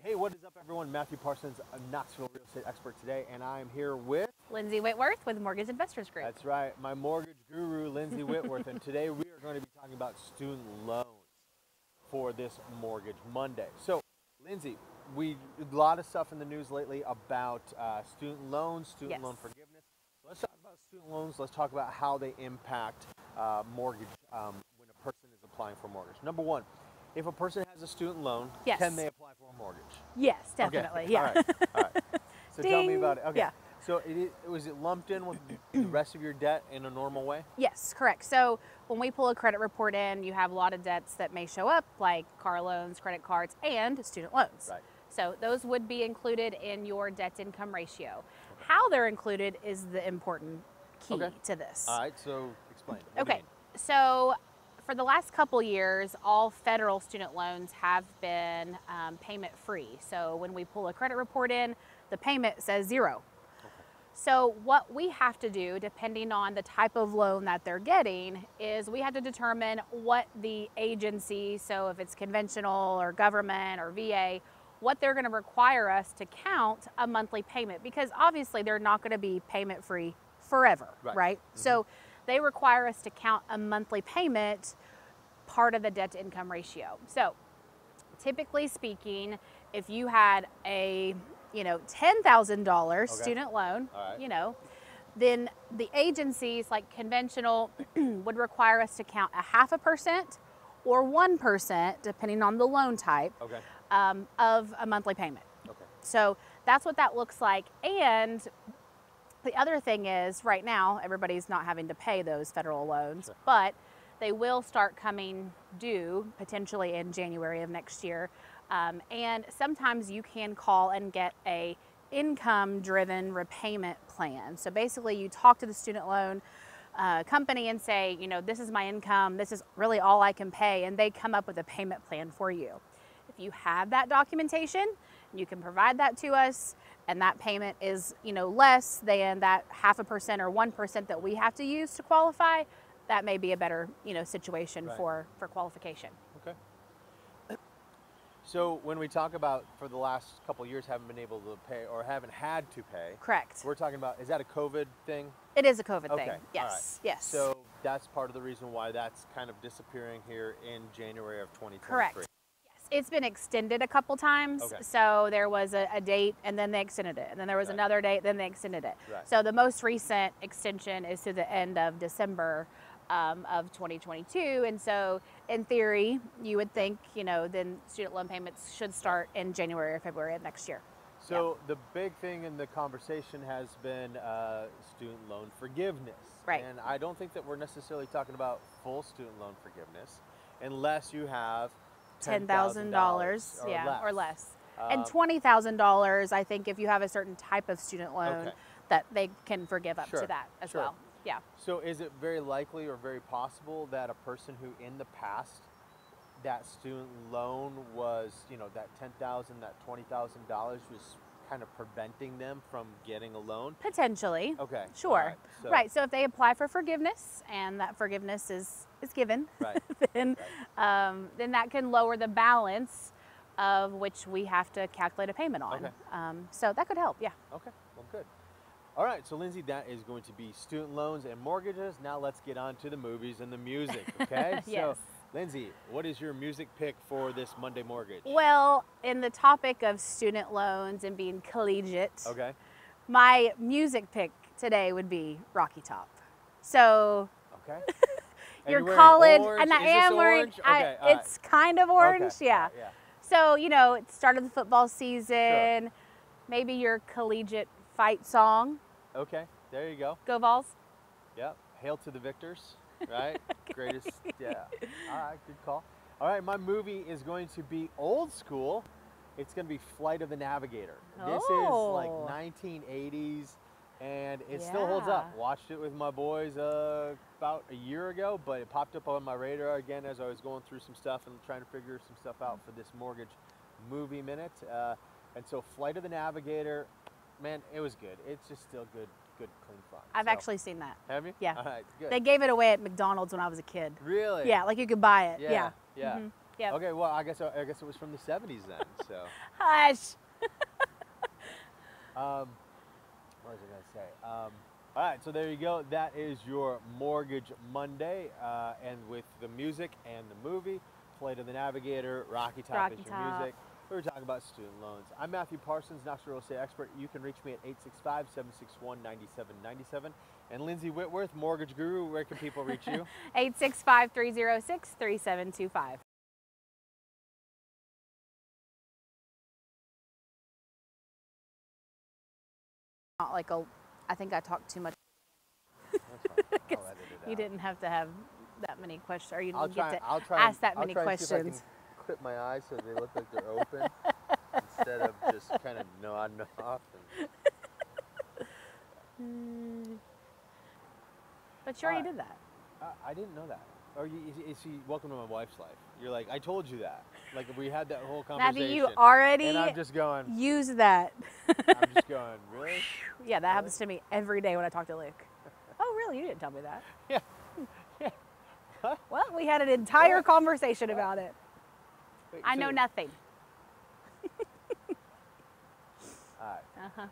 Hey, what is up, everyone? Matthew Parsons, a Knoxville real estate expert today, and I'm here with Lindsey Whitworth with Mortgage Investors Group. That's right, my mortgage guru, Lindsey Whitworth, and today we are going to be talking about student loans for this Mortgage Monday. So, Lindsey, a lot of stuff in the news lately about student loans, student loan forgiveness. So let's talk about student loans. Let's talk about how they impact mortgage when a person is applying for a mortgage. Number one, if a person has a student loan, can they apply for a mortgage? Yes, definitely. Okay. Yeah. All right. So tell me about it. Okay. Yeah. So was it lumped in with the rest of your debt in a normal way? Yes, correct. So when we pull a credit report in, you have a lot of debts that may show up, like car loans, credit cards, and student loans. Right. So those would be included in your debt-income ratio. Okay. How they're included is the important key to this. All right. So explain. What okay. So for the last couple years, all federal student loans have been payment free. So when we pull a credit report in, the payment says zero. Okay. So what we have to do, depending on the type of loan that they're getting, is we have to determine what the agency, so if it's conventional or government or VA, what they're going to require us to count a monthly payment, because obviously they're not going to be payment free forever, right? Mm-hmm. So they require us to count a monthly payment part of the debt to income ratio. So typically speaking, if you had a $10,000 student loan, then the agencies like conventional would require us to count 0.5% or 1%, depending on the loan type, of a monthly payment. Okay. So that's what that looks like. And the other thing is, right now, everybody's not having to pay those federal loans, but they will start coming due potentially in January of next year. And sometimes you can call and get a income-driven repayment plan. So basically, you talk to the student loan company and say, this is my income, this is really all I can pay, and they come up with a payment plan for you. If you have that documentation, you can provide that to us, and that payment is, less than that 0.5% or 1% that we have to use to qualify, that may be a better, situation for qualification. Okay. So when we talk about for the last couple of years haven't been able to pay or haven't had to pay. Correct. We're talking about, is that a COVID thing? It is a COVID thing. Yes. Right. Yes. So that's part of the reason why that's kind of disappearing here in January of 2023. Correct. It's been extended a couple times. Okay. So there was a date and then they extended it. And then there was another date, then they extended it. Right. So the most recent extension is to the end of December of 2022. And so in theory, you would think, then student loan payments should start in January or February of next year. So the big thing in the conversation has been student loan forgiveness. Right. And I don't think that we're necessarily talking about full student loan forgiveness unless you have $10,000 or less. And $20,000, I think, if you have a certain type of student loan, that they can forgive up to that as well. Yeah. So is it very likely or very possible that a person who in the past, that student loan was, that $10,000, that $20,000 was kind of preventing them from getting a loan? Potentially. Okay. Sure. Right. So if they apply for forgiveness and that forgiveness is given, then that can lower the balance of which we have to calculate a payment on. So that could help. Yeah. Okay. Well, good. All right. So Lindsey, that is going to be student loans and mortgages. Now let's get on to the movies and the music. Okay. Yes. So Lindsey, what is your music pick for this Monday mortgage? Well, in the topic of student loans and being collegiate, my music pick today would be Rocky Top. So you're college, and I am wearing. It's kind of orange, yeah. So it started the football season. Maybe your collegiate fight song. Okay, there you go. Go Vols. Yep. Hail to the victors. Right? Greatest, yeah. All right, good call. All right, my movie is going to be old school. It's going to be Flight of the Navigator. This is like 1980s, and it still holds up. Watched it with my boys about a year ago, but it popped up on my radar again as I was going through some stuff and trying to figure some stuff out for this mortgage movie minute. And so Flight of the Navigator, man, it was good. It's just still good, clean fun. I've actually seen that. Have you? Yeah. All right, good. They gave it away at McDonald's when I was a kid. Really? Yeah, like you could buy it. Yeah. Mm-hmm. Yep. Okay, well, I guess it was from the 70s then. So, Hush. what was I gonna say? All right, so there you go. That is your Mortgage Monday, and with the music and the movie, Flight of the Navigator, Rocky Top is your music. We were talking about student loans. I'm Matthew Parsons, Knoxville Real Estate Expert. You can reach me at 865-761-9797. And Lindsey Whitworth, Mortgage Guru, where can people reach you? 865-306-3725. Not like I think I talked too much. That's fine. I'll edit it out. You didn't have to have that many questions, or you I'll didn't try, get to I'll try ask and, that I'll many try and see if I questions. can clip my eyes so they look like they're open instead of just kind of nodding off. But you already did that. I didn't know that. Or see, welcome to my wife's life. You're like, I told you that. Like, we had that whole conversation. Matthew, you already and I'm just going, use that. I'm just going, really? Yeah, that happens to me every day when I talk to Luke. Oh, really? You didn't tell me that. Yeah. Yeah. What? Well, we had an entire conversation about it. Wait, I know nothing. All right. Uh-huh.